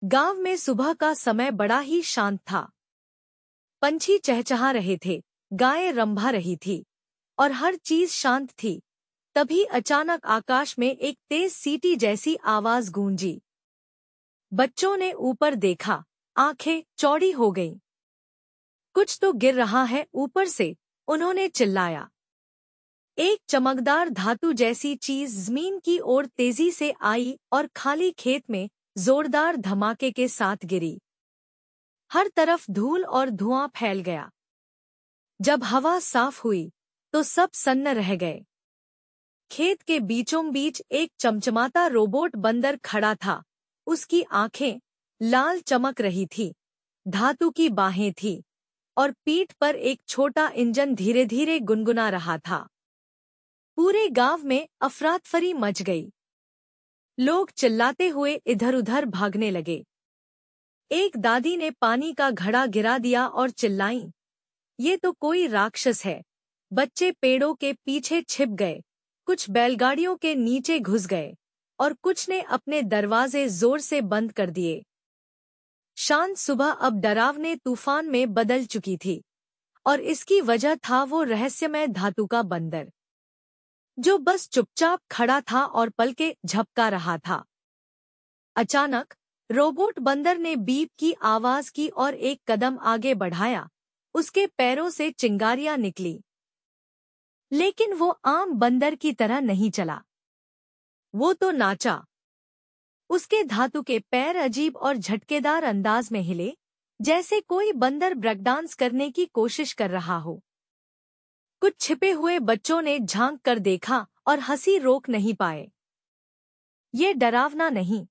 गांव में सुबह का समय बड़ा ही शांत था। पंछी चहचहा रहे थे, गायें रंभा रही थी और हर चीज शांत थी। तभी अचानक आकाश में एक तेज सीटी जैसी आवाज गूंजी। बच्चों ने ऊपर देखा, आंखें चौड़ी हो गईं। कुछ तो गिर रहा है ऊपर से, उन्होंने चिल्लाया। एक चमकदार धातु जैसी चीज जमीन की ओर तेजी से आई और खाली खेत में जोरदार धमाके के साथ गिरी। हर तरफ धूल और धुआं फैल गया। जब हवा साफ हुई तो सब सन्न रह गए। खेत के बीचों बीच एक चमचमाता रोबोट बंदर खड़ा था। उसकी आंखें लाल चमक रही थी, धातु की बाहें थीं और पीठ पर एक छोटा इंजन धीरे धीरे गुनगुना रहा था। पूरे गांव में अफरातफरी मच गई। लोग चिल्लाते हुए इधर-उधर भागने लगे। एक दादी ने पानी का घड़ा गिरा दिया और चिल्लाईं, ये तो कोई राक्षस है। बच्चे पेड़ों के पीछे छिप गए, कुछ बैलगाड़ियों के नीचे घुस गए और कुछ ने अपने दरवाजे जोर से बंद कर दिए। शांत सुबह अब डरावने तूफान में बदल चुकी थी और इसकी वजह था वो रहस्यमय धातु का बंदर, जो बस चुपचाप खड़ा था और पलके झपका रहा था। अचानक रोबोट बंदर ने बीप की आवाज की और एक कदम आगे बढ़ाया। उसके पैरों से चिंगारियां निकली, लेकिन वो आम बंदर की तरह नहीं चला। वो तो नाचा। उसके धातु के पैर अजीब और झटकेदार अंदाज में हिले, जैसे कोई बंदर ब्रेक डांस करने की कोशिश कर रहा हो। कुछ छिपे हुए बच्चों ने झांक कर देखा और हंसी रोक नहीं पाए। ये डरावना नहीं,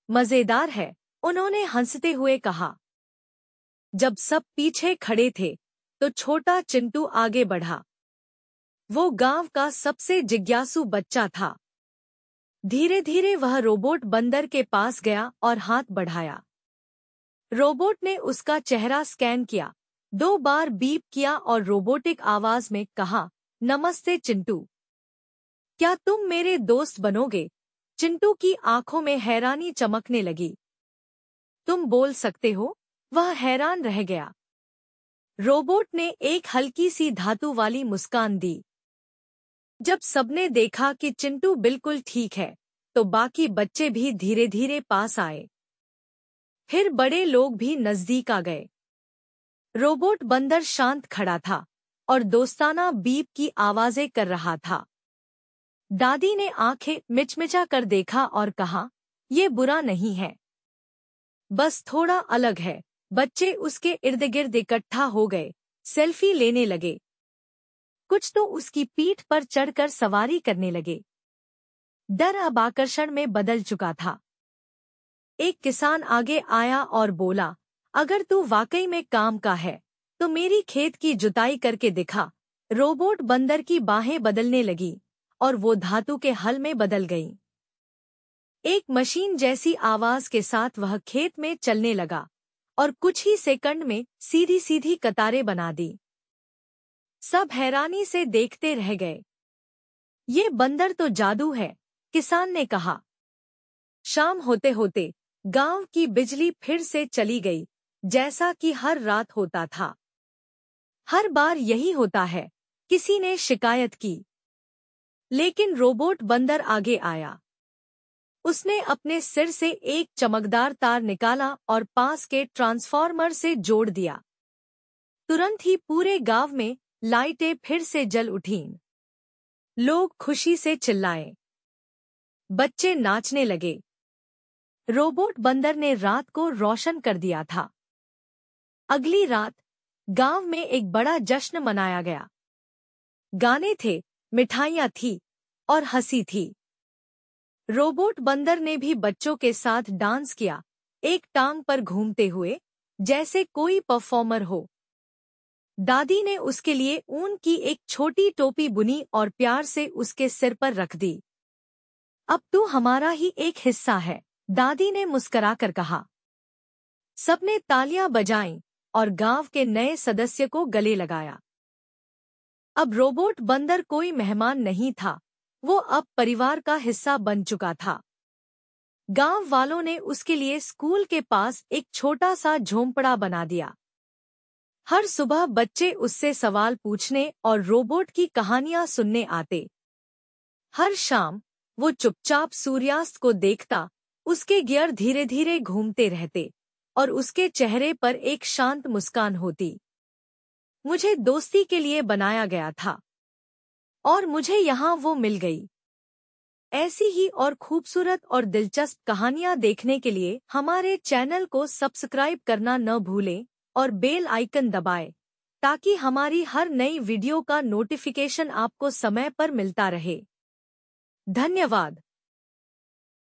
मजेदार है, उन्होंने हंसते हुए कहा। जब सब पीछे खड़े थे तो छोटा चिंटू आगे बढ़ा। वो गांव का सबसे जिज्ञासु बच्चा था। धीरे धीरे वह रोबोट बंदर के पास गया और हाथ बढ़ाया। रोबोट ने उसका चेहरा स्कैन किया, 2 बार बीप किया और रोबोटिक आवाज में कहा, नमस्ते चिंटू, क्या तुम मेरे दोस्त बनोगे? चिंटू की आंखों में हैरानी चमकने लगी। तुम बोल सकते हो? वह हैरान रह गया। रोबोट ने एक हल्की सी धातु वाली मुस्कान दी। जब सबने देखा कि चिंटू बिल्कुल ठीक है, तो बाकी बच्चे भी धीरे धीरे पास आए। फिर बड़े लोग भी नजदीक आ गए। रोबोट बंदर शांत खड़ा था और दोस्ताना बीप की आवाजें कर रहा था। दादी ने आंखें मिचमिचा कर देखा और कहा, ये बुरा नहीं है, बस थोड़ा अलग है। बच्चे उसके इर्द गिर्द इकट्ठा हो गए, सेल्फी लेने लगे। कुछ तो उसकी पीठ पर चढ़कर सवारी करने लगे। डर अब आकर्षण में बदल चुका था। एक किसान आगे आया और बोला, अगर तू वाकई में काम का है तो मेरी खेत की जुताई करके दिखा। रोबोट बंदर की बाहें बदलने लगी और वो धातु के हल में बदल गई। एक मशीन जैसी आवाज के साथ वह खेत में चलने लगा और कुछ ही सेकंड में सीधी सीधी कतारें बना दी। सब हैरानी से देखते रह गए। ये बंदर तो जादू है, किसान ने कहा। शाम होते होते गांव की बिजली फिर से चली गई, जैसा कि हर रात होता था। हर बार यही होता है, किसी ने शिकायत की। लेकिन रोबोट बंदर आगे आया। उसने अपने सिर से एक चमकदार तार निकाला और पास के ट्रांसफार्मर से जोड़ दिया। तुरंत ही पूरे गांव में लाइटें फिर से जल उठीं। लोग खुशी से चिल्लाए, बच्चे नाचने लगे। रोबोट बंदर ने रात को रोशन कर दिया था। अगली रात गांव में एक बड़ा जश्न मनाया गया। गाने थे, मिठाइयाँ थी और हंसी थी। रोबोट बंदर ने भी बच्चों के साथ डांस किया, एक टांग पर घूमते हुए, जैसे कोई परफॉर्मर हो। दादी ने उसके लिए ऊन की एक छोटी टोपी बुनी और प्यार से उसके सिर पर रख दी। अब तू हमारा ही एक हिस्सा है, दादी ने मुस्कुराकर कहा। सबने तालियां बजाईं और गांव के नए सदस्य को गले लगाया। अब रोबोट बंदर कोई मेहमान नहीं था, वो अब परिवार का हिस्सा बन चुका था। गांव वालों ने उसके लिए स्कूल के पास एक छोटा सा झोंपड़ा बना दिया। हर सुबह बच्चे उससे सवाल पूछने और रोबोट की कहानियां सुनने आते। हर शाम वो चुपचाप सूर्यास्त को देखता, उसके गियर धीरे धीरे घूमते रहते और उसके चेहरे पर एक शांत मुस्कान होती। मुझे दोस्ती के लिए बनाया गया था और मुझे यहाँ वो मिल गई। ऐसी ही और खूबसूरत और दिलचस्प कहानियाँ देखने के लिए हमारे चैनल को सब्सक्राइब करना न भूलें और बेल आइकन दबाएं, ताकि हमारी हर नई वीडियो का नोटिफिकेशन आपको समय पर मिलता रहे। धन्यवाद।